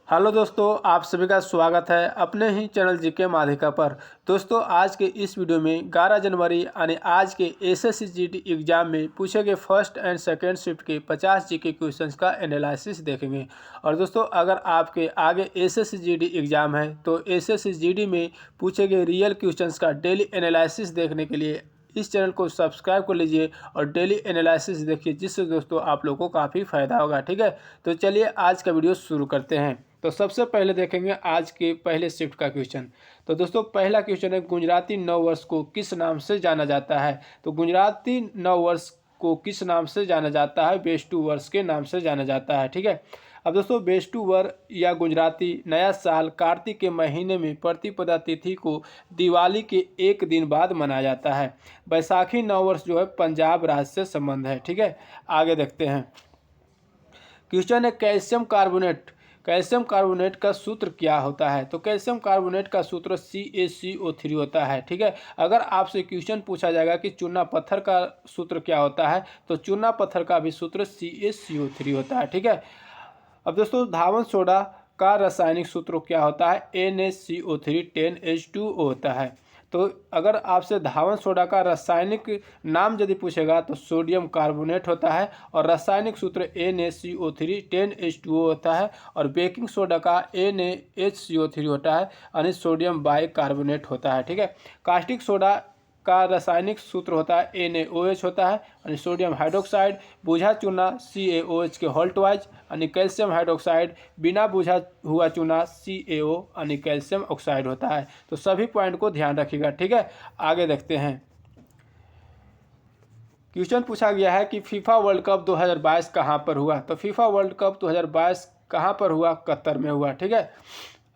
Hello दोस्तों, आप सभी का स्वागत है अपने ही चैनल जीके माध्यिका पर। दोस्तों, आज के इस वीडियो में 11 जनवरी यानी आज के एसएससी जीडी एग्जाम में पूछे गए फर्स्ट एंड सेकेंड शिफ्ट के 50 जीके क्वेश्चंस का एनालिसिस देखेंगे। और दोस्तों, अगर आपके आगे एसएससी जीडी एग्जाम है तो एसएससी जीडी में पूछे गए रियल क्वेश्चंस का डेली एनालिसिस देखने के लिए इस चैनल को सब्सक्राइब कर लीजिए और डेली एनालिसिस देखिए, जिससे दोस्तों आप लोगों को काफ़ी फ़ायदा होगा। ठीक है, तो चलिए आज का वीडियो शुरू करते हैं। तो सबसे पहले देखेंगे आज के पहले शिफ्ट का क्वेश्चन। तो दोस्तों, पहला क्वेश्चन है गुजराती नव वर्ष को किस नाम से जाना जाता है। तो गुजराती नव वर्ष को किस नाम से जाना जाता है? बेस्टू वर्ष के नाम से जाना जाता है। ठीक है, अब दोस्तों बेस्टू वर्ष या गुजराती नया साल कार्तिक के महीने में प्रतिपदा तिथि को दिवाली के एक दिन बाद मनाया जाता है। बैसाखी नव वर्ष जो है पंजाब राज्य से संबंध है। ठीक है, आगे देखते हैं। क्वेश्चन है कैल्शियम कार्बोनेट का सूत्र क्या होता है। तो कैल्शियम कार्बोनेट का सूत्र CaCO3 होता है। ठीक है, अगर आपसे क्वेश्चन पूछा जाएगा कि चूना पत्थर का सूत्र क्या होता है, तो चूना पत्थर का भी सूत्र CaCO3 होता है। ठीक है, अब दोस्तों धावन सोडा का रासायनिक सूत्र क्या होता है? NaCO3 10H2O होता है। तो अगर आपसे धावन सोडा का रासायनिक नाम यदि पूछेगा तो सोडियम कार्बोनेट होता है और रासायनिक सूत्र NaCO3 10H2O होता है। और बेकिंग सोडा का NaHCO3 होता है यानी सोडियम बाइकार्बोनेट होता है। ठीक है, कास्टिक सोडा का रासायनिक सूत्र होता है NaOH होता है यानी सोडियम हाइड्रोक्साइड। बूझा चूना CaOH के होल्टवाइज यानी कैल्शियम हाइड्रोक्साइड। बिना बूझा हुआ चूना CaO यानी कैल्शियम ऑक्साइड होता है। तो सभी पॉइंट को ध्यान रखिएगा। ठीक है, आगे देखते हैं। क्वेश्चन पूछा गया है कि फीफा वर्ल्ड कप 2022 कहाँ पर हुआ। तो फीफा वर्ल्ड कप 2022 कहाँ पर हुआ? कतर में हुआ। ठीक है,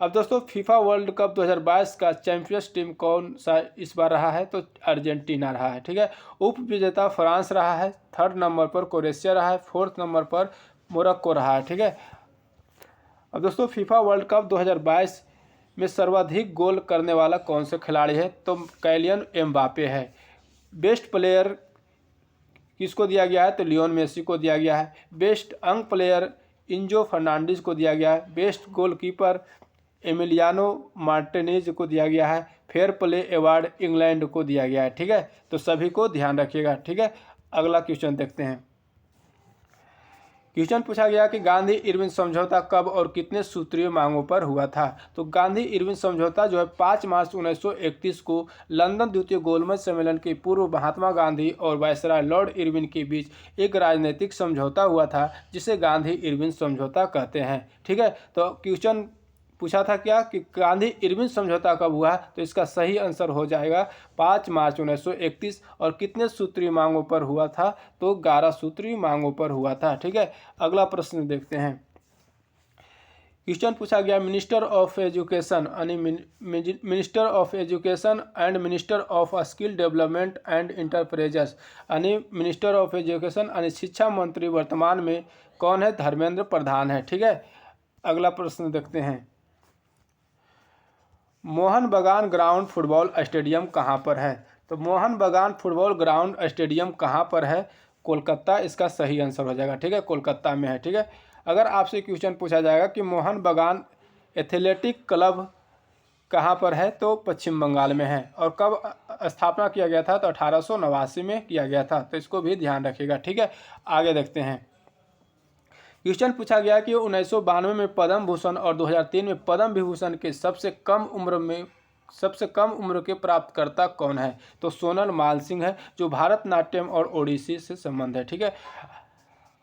अब दोस्तों फीफा वर्ल्ड कप 2022 का चैंपियंस टीम कौन सा इस बार रहा है? तो अर्जेंटीना रहा है। ठीक है, उप विजेता फ्रांस रहा है। थर्ड नंबर पर क्रोएशिया रहा है। फोर्थ नंबर पर मोरक्को रहा है। ठीक है, अब दोस्तों फीफा वर्ल्ड कप 2022 में सर्वाधिक गोल करने वाला कौन सा खिलाड़ी है? तो कैलियन एम्बापे है। बेस्ट प्लेयर किसको दिया गया है? तो लियोन मेसी को दिया गया है। बेस्ट यंग प्लेयर इंजो फर्नांडिस को दिया गया है। बेस्ट गोलकीपर एमिलियानो मार्टिनेज को दिया गया है। फेयर प्ले अवार्ड इंग्लैंड को दिया गया है। ठीक है, तो सभी को ध्यान रखिएगा। ठीक है, अगला क्वेश्चन देखते हैं। क्वेश्चन पूछा गया कि गांधी इरविन समझौता कब और कितने सूत्रीय मांगों पर हुआ था। तो गांधी इरविन समझौता जो है 5 मार्च 1931 को लंदन द्वितीय गोलमेज सम्मेलन के पूर्व महात्मा गांधी और वायसराय लॉर्ड इरविन के बीच एक राजनीतिक समझौता हुआ था, जिसे गांधी इरविन समझौता कहते हैं। ठीक है, तो क्वेश्चन पूछा था क्या कि गांधी इरविन समझौता कब हुआ? तो इसका सही आंसर हो जाएगा 5 मार्च 1931। और कितने सूत्रीय मांगों पर हुआ था? तो 11 सूत्रीय मांगों पर हुआ था। ठीक है, अगला प्रश्न देखते हैं। क्वेश्चन पूछा गया मिनिस्टर ऑफ एजुकेशन यानी minister of education and minister of skill development and enterprises यानी मिनिस्टर ऑफ एजुकेशन यानी शिक्षा मंत्री वर्तमान में कौन है? धर्मेंद्र प्रधान है। ठीक है, अगला प्रश्न देखते हैं। मोहन बगान ग्राउंड फुटबॉल स्टेडियम कहाँ पर है? तो मोहन बगान फुटबॉल ग्राउंड स्टेडियम कहाँ पर है? कोलकाता इसका सही आंसर हो जाएगा। ठीक है, कोलकाता में है। ठीक है, अगर आपसे क्वेश्चन पूछा जाएगा कि मोहन बगान एथलेटिक क्लब कहाँ पर है? तो पश्चिम बंगाल में है। और कब स्थापना किया गया था? तो 1889 में किया गया था। तो इसको भी ध्यान रखिएगा। ठीक है, आगे देखते हैं। क्वेश्चन पूछा गया कि 1992 में पद्म भूषण और 2003 में पद्म विभूषण के सबसे कम उम्र के प्राप्तकर्ता कौन है? तो सोनल मालसिंह है, जो भारतनाट्यम और ओडिसी से संबंध है। ठीक है,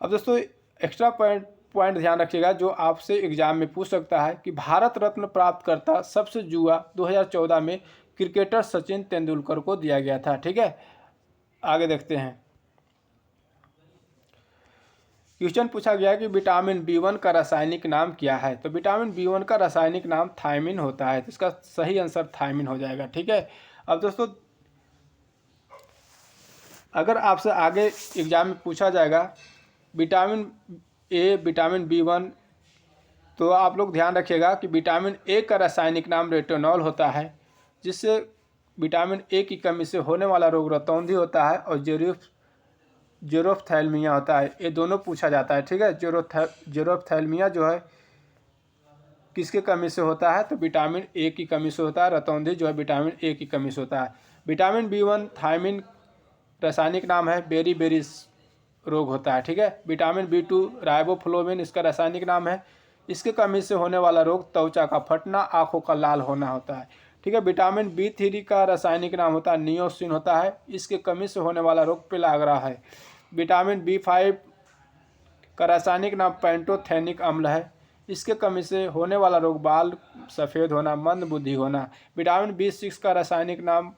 अब दोस्तों एक्स्ट्रा पॉइंट ध्यान रखिएगा जो आपसे एग्जाम में पूछ सकता है कि भारत रत्न प्राप्तकर्ता सबसे जुआ 2014 में क्रिकेटर सचिन तेंदुलकर को दिया गया था। ठीक है, आगे देखते हैं। क्वेश्चन पूछा गया कि विटामिन B1 का रासायनिक नाम क्या है? तो विटामिन B1 का रासायनिक नाम थायमिन होता है। तो इसका सही आंसर थायमिन हो जाएगा। ठीक है, अब दोस्तों अगर आपसे आगे एग्जाम में पूछा जाएगा विटामिन A विटामिन B1, तो आप लोग ध्यान रखिएगा कि विटामिन A का रासायनिक नाम रेटिनॉल होता है, जिससे विटामिन A की कमी से होने वाला रोग रतौंधी होता है और जेरोफ्थैल्मिया होता है। ये दोनों पूछा जाता है। ठीक है, जेरोफ्थैल्मिया जो है किसके कमी से होता है? तो विटामिन ए की कमी से होता है। रतौंधी जो है विटामिन ए की कमी से होता है। विटामिन B1 थायमिन रासायनिक नाम है, बेरी बेरीज रोग होता है। ठीक है। विटामिन B2 राइबोफ्लोविन इसका रासायनिक नाम है। इसके कमी से होने वाला रोग त्वचा का फटना, आंखों का लाल होना होता है। ठीक है। विटामिन B3 का रासायनिक नाम होता है नियोसिन होता है। इसके कमी से होने वाला रोग पेलाग्रा है। विटामिन B5 का रासायनिक नाम पैंटोथेनिक अम्ल है। इसके कमी से होने वाला रोग बाल सफ़ेद होना, मंद बुद्धि होना। विटामिन B6 का रासायनिक नाम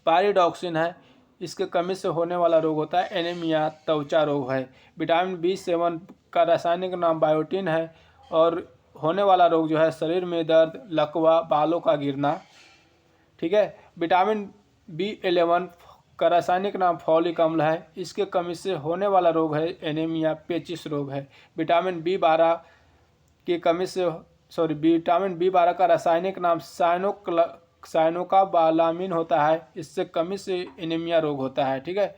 पायरिडॉक्सिन है। इसके कमी से होने वाला रोग होता है एनीमिया, त्वचा रोग है। विटामिन B7 का रासायनिक नाम बायोटिन है और होने वाला रोग जो है शरीर में दर्द, लकवा, बालों का गिरना। ठीक है। विटामिन B11 का रासायनिक नाम फॉलिक अम्ल है। इसके कमी से होने वाला रोग है एनीमिया, पेचिस रोग है। विटामिन B12 की कमी से विटामिन B12 का रासायनिक नाम साइनोकाबालामिन होता है। इससे कमी से एनीमिया रोग होता है। ठीक है।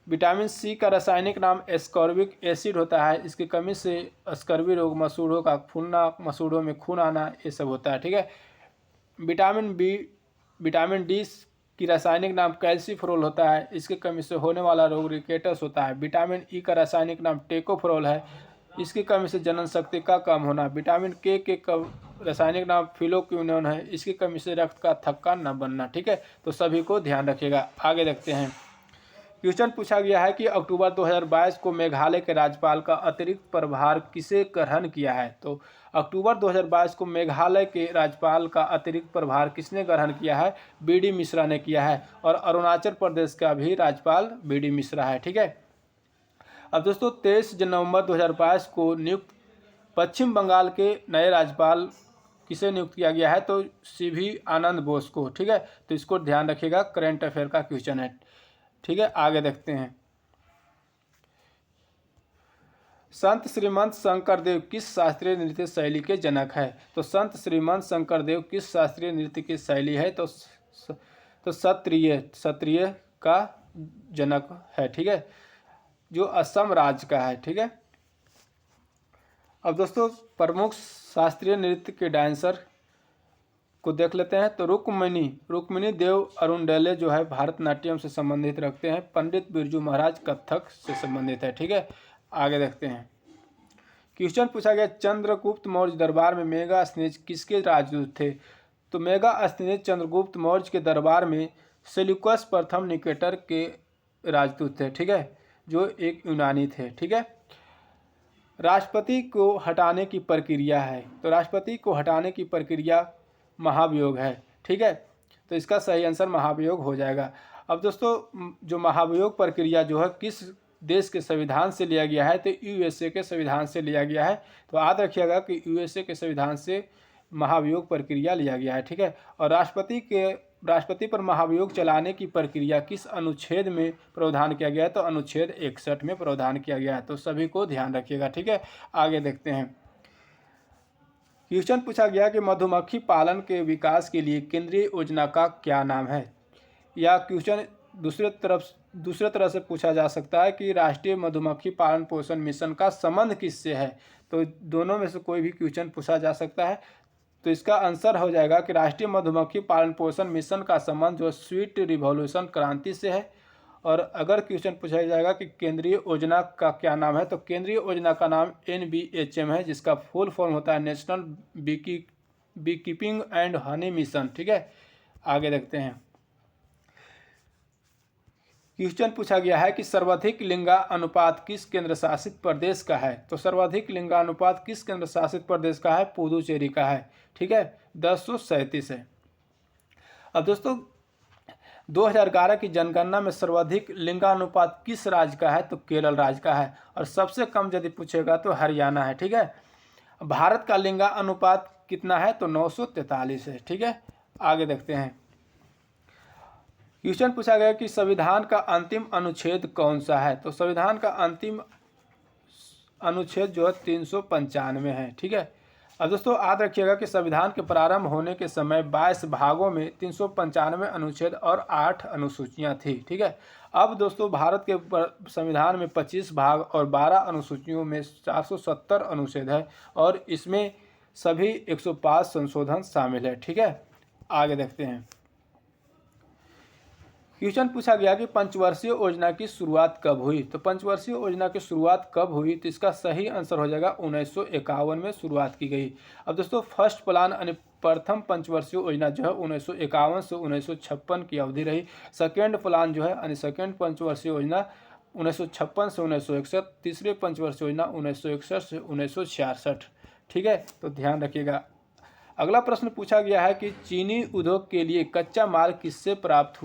विटामिन सी का रासायनिक नाम एस्कॉर्बिक एसिड होता है। इसकी कमी से स्कर्वी रोग, मसूड़ों का फूलना, मसूड़ों में खून आना, ये सब होता है। ठीक है। विटामिन डी की रासायनिक नाम कैल्सीफेरोल होता है। इसकी कमी से होने वाला रोग रिकेटस होता है। विटामिन ई का रासायनिक नाम टेकोफेरोल है। इसकी कमी से जनन शक्ति का कम होना। विटामिन के रासायनिक नाम फिलोक्विनोन है। इसकी कमी से रक्त का थक्का न बनना। ठीक है। तो सभी को ध्यान रखिएगा। आगे देखते हैं। क्वेश्चन पूछा गया है कि अक्टूबर 2022 को मेघालय के राज्यपाल का अतिरिक्त प्रभार किसे ग्रहण किया है? तो अक्टूबर 2022 को मेघालय के राज्यपाल का अतिरिक्त प्रभार किसने ग्रहण किया है? BD मिश्रा ने किया है। और अरुणाचल प्रदेश का भी राज्यपाल BD मिश्रा है। ठीक है। अब दोस्तों 23 नवंबर 2022 को नियुक्त पश्चिम बंगाल के नए राज्यपाल किसे नियुक्त किया गया है? तो CV आनंद बोस को। ठीक है। तो इसको ध्यान रखिएगा, करंट अफेयर का क्वेश्चन है। ठीक है। आगे देखते हैं। संत श्रीमंत शंकरदेव किस शास्त्रीय नृत्य शैली के जनक है? तो संत श्रीमंत शंकरदेव किस शास्त्रीय नृत्य की शैली है? तो क्षत्रिय का जनक है। ठीक है। जो असम राज्य का है। ठीक है। अब दोस्तों प्रमुख शास्त्रीय नृत्य के डांसर को देख लेते हैं। तो रुक्मिणी देव अरुणडेले जो है भारतनाट्यम से संबंधित रखते हैं। पंडित बिरजू महाराज कथक से संबंधित है। ठीक है। आगे देखते हैं। क्वेश्चन पूछा गया चंद्रगुप्त मौर्य दरबार में मेगास्थनीज किसके राजदूत थे? तो मेगास्थनीज चंद्रगुप्त मौर्य के दरबार में सेल्यूकस प्रथम निकेटर के राजदूत थे। ठीक है। जो एक यूनानी थे। ठीक है। राष्ट्रपति को हटाने की प्रक्रिया है। तो राष्ट्रपति को हटाने की प्रक्रिया महाभियोग है। ठीक है। तो इसका सही आंसर महाभियोग हो जाएगा। अब दोस्तों जो महाभियोग प्रक्रिया जो है किस देश के संविधान से लिया गया है? तो USA के संविधान से लिया गया है। तो याद रखिएगा कि USA के संविधान से महाभियोग प्रक्रिया लिया गया है। ठीक है। और राष्ट्रपति पर महाभियोग चलाने की प्रक्रिया किस अनुच्छेद में प्रावधान किया गया है? तो अनुच्छेद 61 में प्रावधान किया गया है। तो सभी को ध्यान रखिएगा। ठीक है। आगे देखते हैं। क्वेश्चन पूछा गया कि मधुमक्खी पालन के विकास के लिए केंद्रीय योजना का क्या नाम है? या क्वेश्चन दूसरे तरह से पूछा जा सकता है कि राष्ट्रीय मधुमक्खी पालन पोषण मिशन का संबंध किससे है? तो दोनों में से कोई भी क्वेश्चन पूछा जा सकता है। तो इसका आंसर हो जाएगा कि राष्ट्रीय मधुमक्खी पालन पोषण मिशन का संबंध जो स्वीट रिवॉल्यूशन क्रांति से है। और अगर क्वेश्चन पूछा जाएगा कि केंद्रीय योजना का क्या नाम है? तो केंद्रीय योजना का नाम NBHM है, जिसका फुल फॉर्म होता है national bee keeping and honey mission. ठीक है। आगे देखते हैं। क्वेश्चन पूछा गया है कि सर्वाधिक लिंगानुपात किस केंद्र शासित प्रदेश का है? तो सर्वाधिक लिंगानुपात किस केंद्र शासित प्रदेश का है? पुदुचेरी का है। ठीक है। 1037 है। अब दोस्तों 2011 की जनगणना में सर्वाधिक लिंगानुपात किस राज्य का है? तो केरल राज्य का है। और सबसे कम यदि पूछेगा तो हरियाणा है। ठीक है। भारत का लिंगानुपात कितना है? तो 943 है। ठीक है। आगे देखते हैं। क्वेश्चन पूछा गया कि संविधान का अंतिम अनुच्छेद कौन सा है? तो संविधान का अंतिम अनुच्छेद जो है 395 है। ठीक है। अब दोस्तों याद रखिएगा कि संविधान के प्रारंभ होने के समय 22 भागों में 395 अनुच्छेद और 8 अनुसूचियां थी। ठीक है। अब दोस्तों भारत के संविधान में 25 भाग और 12 अनुसूचियों में 470 अनुच्छेद है और इसमें सभी 105 संशोधन शामिल है। ठीक है, आगे देखते हैं। क्वेश्चन पूछा गया कि पंचवर्षीय योजना की शुरुआत कब हुई। तो पंचवर्षीय योजना की शुरुआत कब हुई, तो इसका सही आंसर हो जाएगा 1951 में शुरुआत की गई। अब दोस्तों फर्स्ट प्लान यानी प्रथम पंचवर्षीय योजना जो है 1951 से 1956 की अवधि रही। सेकेंड प्लान जो है यानी सेकेंड पंचवर्षीय योजना 1956 से 1961। तीसरी पंचवर्षीय योजना 1961 से 1966। ठीक है, तो ध्यान रखिएगा। अगला प्रश्न पूछा गया है कि चीनी उद्योग के लिए कच्चा माल किससे प्राप्त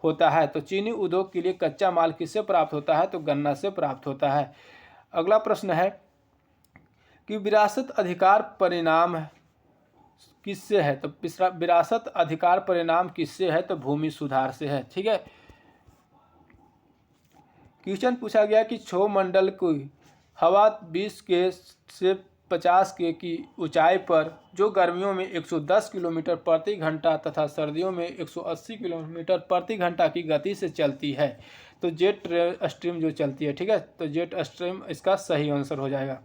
होता है। तो चीनी उद्योग के लिए कच्चा माल किससे प्राप्त होता है, तो गन्ना से प्राप्त होता है। अगला प्रश्न है कि विरासत अधिकार परिणाम किससे है। तो विरासत अधिकार परिणाम किससे है, तो भूमि सुधार से है। ठीक है। क्वेश्चन पूछा गया कि क्षोभ मंडल की हवा 20 के से 50 के की ऊंचाई पर जो गर्मियों में 110 किलोमीटर प्रति घंटा तथा सर्दियों में 180 किलोमीटर प्रति घंटा की गति से चलती है, तो जेट स्ट्रीम जो चलती है। ठीक है, तो जेट स्ट्रीम इसका सही आंसर हो जाएगा।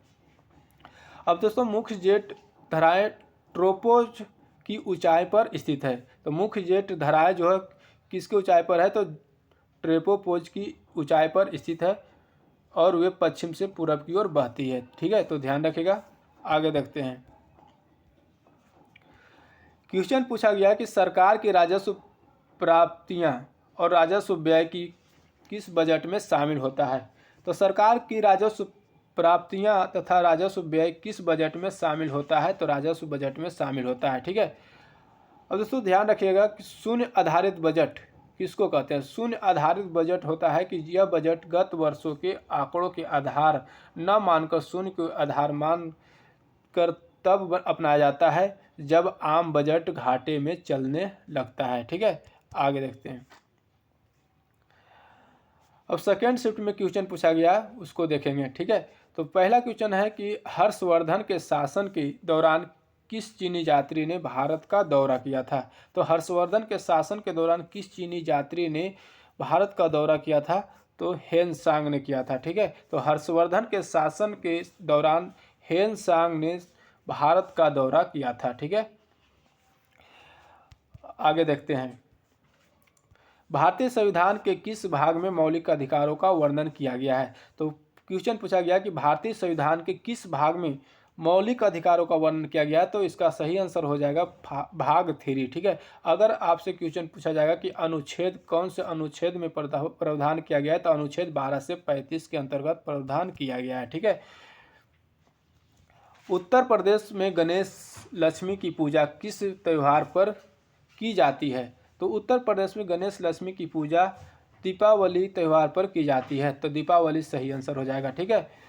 अब दोस्तों मुख्य जेट धाराएं ट्रोपोज की ऊंचाई पर स्थित है। तो मुख्य जेट धाराएं जो है किसकी ऊंचाई पर है, तो ट्रोपोज की ऊंचाई पर स्थित है और वे पश्चिम से पूरब की ओर बहती है। ठीक है, तो ध्यान रखिएगा। आगे देखते हैं। क्वेश्चन पूछा गया कि सरकार की राजस्व प्राप्तियां और राजस्व व्यय की किस बजट में शामिल होता है। तो सरकार की राजस्व प्राप्तियां तथा राजस्व व्यय किस बजट में शामिल होता है, तो राजस्व बजट में शामिल होता है। ठीक है। अब दोस्तों ध्यान रखिएगा कि शून्य आधारित बजट किसको कहते हैं। शून्य आधारित बजट होता है कि यह बजट गत वर्षों के आंकड़ों के आधार न मानकर शून्य को आधार मान कर तब अपनाया जाता है जब आम बजट घाटे में चलने लगता है। ठीक है, आगे देखते हैं। अब सेकेंड शिफ्ट में क्वेश्चन पूछा गया, उसको देखेंगे। ठीक है, तो पहला क्वेश्चन है कि हर्षवर्धन के शासन के दौरान किस चीनी यात्री ने भारत का दौरा किया था। तो हर्षवर्धन के शासन के दौरान किस चीनी यात्री ने भारत का दौरा किया था, तो हेनसांग ने किया था। ठीक है, तो हर्षवर्धन के शासन के दौरान हेनसांग ने भारत का दौरा किया था। ठीक है, आगे देखते हैं। भारतीय संविधान के किस भाग में मौलिक अधिकारों का वर्णन किया गया है। तो क्वेश्चन पूछा गया कि भारतीय संविधान के किस भाग में मौलिक अधिकारों का वर्णन किया गया, तो इसका सही आंसर हो जाएगा भाग 3। ठीक है, अगर आपसे क्वेश्चन पूछा जाएगा कि अनुच्छेद कौन से अनुच्छेद में प्रावधान किया गया है, तो अनुच्छेद 12 से 35 के अंतर्गत प्रावधान किया गया है। ठीक है। उत्तर प्रदेश में गणेश लक्ष्मी की पूजा किस त्यौहार पर की जाती है। तो उत्तर प्रदेश में गणेश लक्ष्मी की पूजा दीपावली त्यौहार पर की जाती है। तो दीपावली सही आंसर हो जाएगा। ठीक है।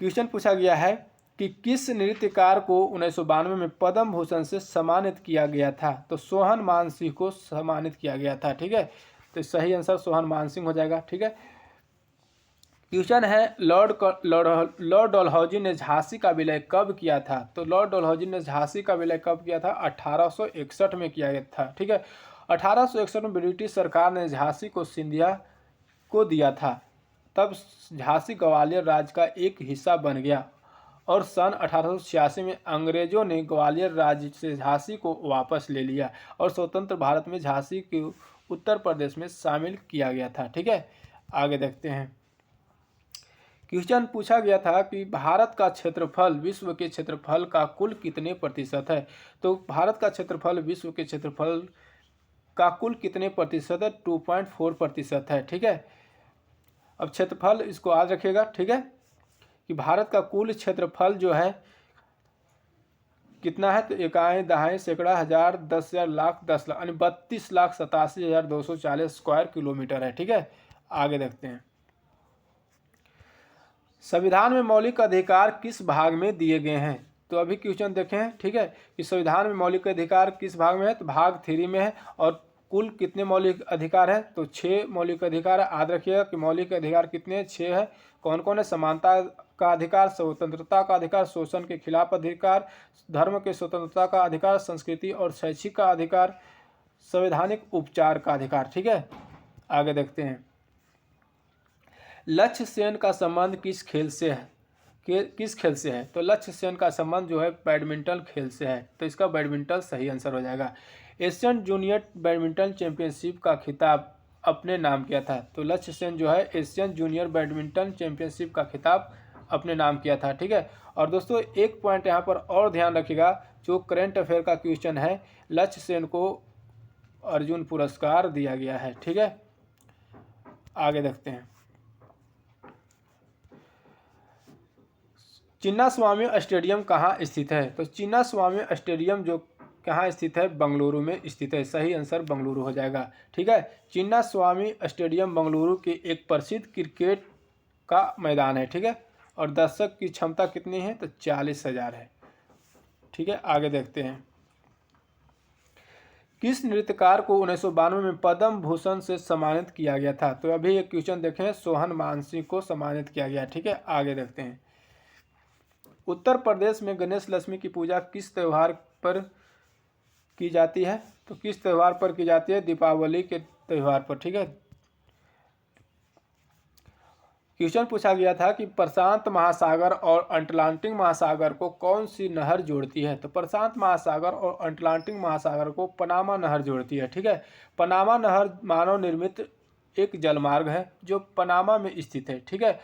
क्वेश्चन पूछा गया है कि किस नृत्यकार को 1992 में पद्म भूषण से सम्मानित किया गया था। तो सोहन मानसिंह को सम्मानित किया गया था। ठीक है, तो सही आंसर सोहन मानसिंह हो जाएगा। ठीक है। क्वेश्चन है लॉर्ड डलहौजी ने झांसी का विलय कब किया था। तो लॉर्ड डलहौजी ने झांसी का विलय कब किया था, 1861 में किया गया था। ठीक है, 1861 में ब्रिटिश सरकार ने झांसी को सिंधिया को दिया था। तब झांसी ग्वालियर राज्य का एक हिस्सा बन गया और सन 1886 में अंग्रेजों ने ग्वालियर राज्य से झांसी को वापस ले लिया और स्वतंत्र भारत में झांसी को उत्तर प्रदेश में शामिल किया गया था। ठीक है, आगे देखते हैं। क्वेश्चन पूछा गया था कि भारत का क्षेत्रफल विश्व के क्षेत्रफल का कुल कितने प्रतिशत है। तो भारत का क्षेत्रफल विश्व के क्षेत्रफल का कुल कितने प्रतिशत है, 2.4% है। ठीक है, अब क्षेत्रफल इसको याद रखिएगा। ठीक है, कि भारत का कुल क्षेत्रफल जो है कितना है, तो इकाई दहाई सैकड़ा हजार 10,000 लाख 10 लाख यानी 32,87,240 स्क्वायर किलोमीटर है। ठीक है, आगे देखते हैं। संविधान में मौलिक अधिकार किस भाग में दिए गए हैं। तो अभी क्वेश्चन देखें। ठीक है, कि संविधान में मौलिक अधिकार किस भाग में है, तो भाग 3 में है। और कुल कितने मौलिक अधिकार है, तो 6 मौलिक अधिकार है। याद रखिएगा कि मौलिक अधिकार कितने हैं, 6 है। कौन कौन है, समानता का अधिकार, स्वतंत्रता का अधिकार, शोषण के खिलाफ अधिकार, धर्म के स्वतंत्रता का अधिकार, संस्कृति और शैक्षिक का अधिकार, संवैधानिक उपचार का अधिकार। ठीक है, आगे देखते हैं। लक्ष्य सेन का संबंध किस खेल से है? किस खेल से है? तो लक्ष्य सेन का संबंध जो है बैडमिंटन खेल से है, तो इसका बैडमिंटन सही आंसर हो जाएगा। एशियन जूनियर बैडमिंटन चैंपियनशिप का खिताब अपने नाम किया था, तो लक्ष्य सेन जो है एशियन जूनियर बैडमिंटन चैंपियनशिप का खिताब अपने नाम किया था। ठीक है, और दोस्तों एक पॉइंट यहाँ पर और ध्यान रखिएगा, जो करंट अफेयर का क्वेश्चन है, लक्ष्य सेन को अर्जुन पुरस्कार दिया गया है। ठीक है, आगे देखते हैं। चिन्नास्वामी स्टेडियम कहाँ स्थित है? तो चिन्नास्वामी स्टेडियम जो कहाँ स्थित है? बेंगलुरु में स्थित है। सही आंसर बेंगलुरु हो जाएगा। ठीक है, चिन्नास्वामी स्टेडियम बेंगलुरु के एक प्रसिद्ध क्रिकेट का मैदान है। ठीक है, और दर्शक की क्षमता कितनी है? तो 40,000 है। ठीक है, आगे देखते हैं। किस नृत्यकार को 1992 में पद्म भूषण से सम्मानित किया गया था? तो अभी एक क्वेश्चन देखें, सोहन मानसिंह को सम्मानित किया गया। ठीक है, आगे देखते हैं। उत्तर प्रदेश में गणेश लक्ष्मी की पूजा किस त्यौहार पर की जाती है? तो किस त्यौहार पर की जाती है? दीपावली के त्यौहार पर। ठीक है, क्वेश्चन पूछा गया था कि प्रशांत महासागर और अटलांटिक महासागर को कौन सी नहर जोड़ती है? तो प्रशांत महासागर और अटलांटिक महासागर को पनामा नहर जोड़ती है। ठीक है, पनामा नहर मानव निर्मित एक जलमार्ग है जो पनामा में स्थित है। ठीक है,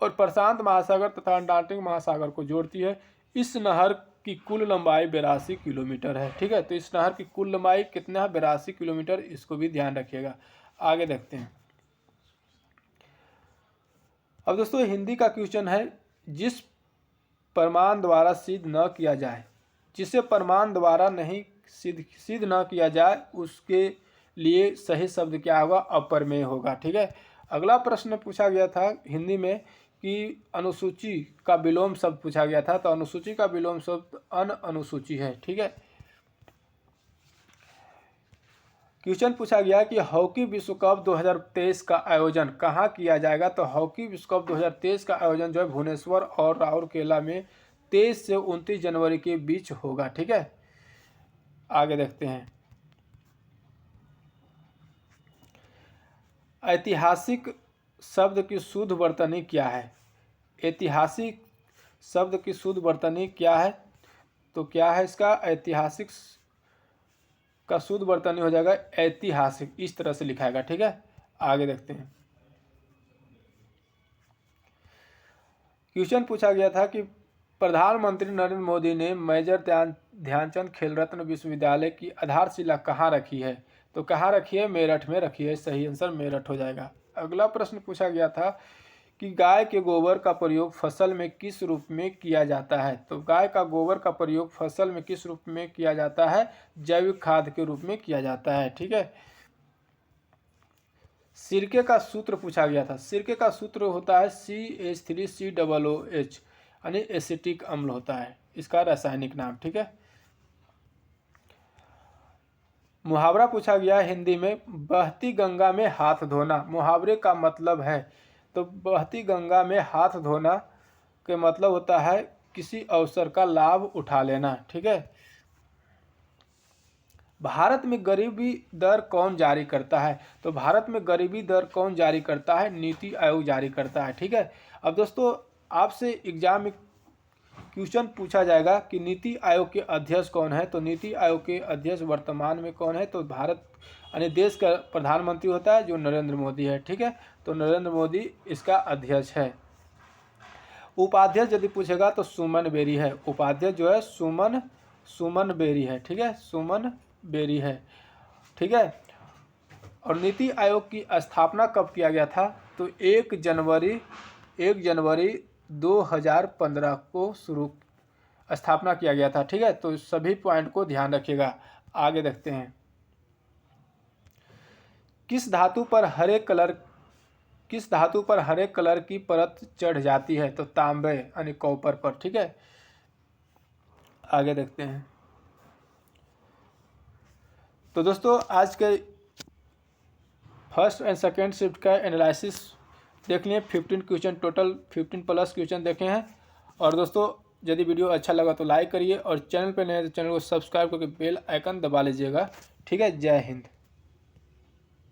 और प्रशांत महासागर तथा अटलांटिक महासागर को जोड़ती है। इस नहर की कुल लंबाई 82 किलोमीटर है। ठीक है, तो इस नहर की कुल लंबाई कितना है? 82 किलोमीटर, इसको भी ध्यान रखिएगा। आगे देखते हैं। अब दोस्तों हिंदी का क्वेश्चन है, जिस प्रमाण द्वारा सिद्ध न किया जाए, जिसे प्रमाण द्वारा नहीं सिद्ध न किया जाए, उसके लिए सही शब्द क्या होगा? अप्रमेय होगा। ठीक है, अगला प्रश्न पूछा गया था हिंदी में कि अनुसूची का विलोम शब्द पूछा गया था, तो अनुसूची का विलोम शब्द अनुसूची है। ठीक है, क्वेश्चन पूछा गया कि हॉकी विश्व कप 2023 का आयोजन कहाँ किया जाएगा? तो हॉकी विश्व कप 2023 का आयोजन जो है भुवनेश्वर और राउरकेला में 23 से 29 जनवरी के बीच होगा। ठीक है, आगे देखते हैं। ऐतिहासिक शब्द की शुद्ध वर्तनी क्या है? ऐतिहासिक शब्द की शुद्ध वर्तनी क्या है? तो क्या है इसका? ऐतिहासिक का शुद्ध वर्तनी हो जाएगा ऐतिहासिक, इस तरह से लिखाएगा। ठीक है, आगे देखते हैं। क्वेश्चन पूछा गया था कि प्रधानमंत्री नरेंद्र मोदी ने मेजर ध्यानचंद खेल रत्न विश्वविद्यालय की आधारशिला कहाँ रखी है? तो कहाँ रखी है? मेरठ में रखी है। सही आंसर मेरठ हो जाएगा। अगला प्रश्न पूछा गया था कि गाय के गोबर का प्रयोग फसल में किस रूप में किया जाता है? तो गाय का गोबर का प्रयोग फसल में किस रूप में किया जाता है? जैविक खाद के रूप में किया जाता है। ठीक है, सिरके का सूत्र पूछा गया था। सिरके का सूत्र होता है CH3COOH, यानी एसिटिक अम्ल होता है इसका रासायनिक नाम। ठीक है, मुहावरा पूछा गया हिंदी में, बहती गंगा में हाथ धोना। मुहावरे का मतलब है, तो बहती गंगा में हाथ धोना के मतलब होता है किसी अवसर का लाभ उठा लेना। ठीक है, भारत में गरीबी दर कौन जारी करता है? तो भारत में गरीबी दर कौन जारी करता है? नीति आयोग जारी करता है। ठीक है, अब दोस्तों आपसे एग्जाम में क्वेश्चन पूछा जाएगा कि नीति आयोग के अध्यक्ष कौन है? तो नीति आयोग के अध्यक्ष वर्तमान में कौन है? तो भारत यानी देश का प्रधानमंत्री होता है जो नरेंद्र मोदी है। ठीक है, तो नरेंद्र मोदी इसका अध्यक्ष है। उपाध्यक्ष यदि पूछेगा तो सुमन बेरी है। उपाध्यक्ष जो है सुमन बेरी है। ठीक है, सुमन बेरी है। ठीक है, और नीति आयोग की स्थापना कब किया गया था? तो 1 जनवरी 2015 को स्थापना किया गया था। ठीक है, तो सभी पॉइंट को ध्यान रखिएगा। आगे देखते हैं। किस धातु पर हरे कलर की परत चढ़ जाती है? तो तांबे यानी कॉपर पर। ठीक है, आगे देखते हैं। तो दोस्तों आज के फर्स्ट एंड सेकेंड शिफ्ट का एनालिसिस देख लिए 15 क्वेश्चन, टोटल 15 प्लस क्वेश्चन देखे हैं। और दोस्तों यदि वीडियो अच्छा लगा तो लाइक करिए और चैनल पर नए तो चैनल को सब्सक्राइब करके बेल आइकन दबा लीजिएगा। ठीक है, जय हिंद।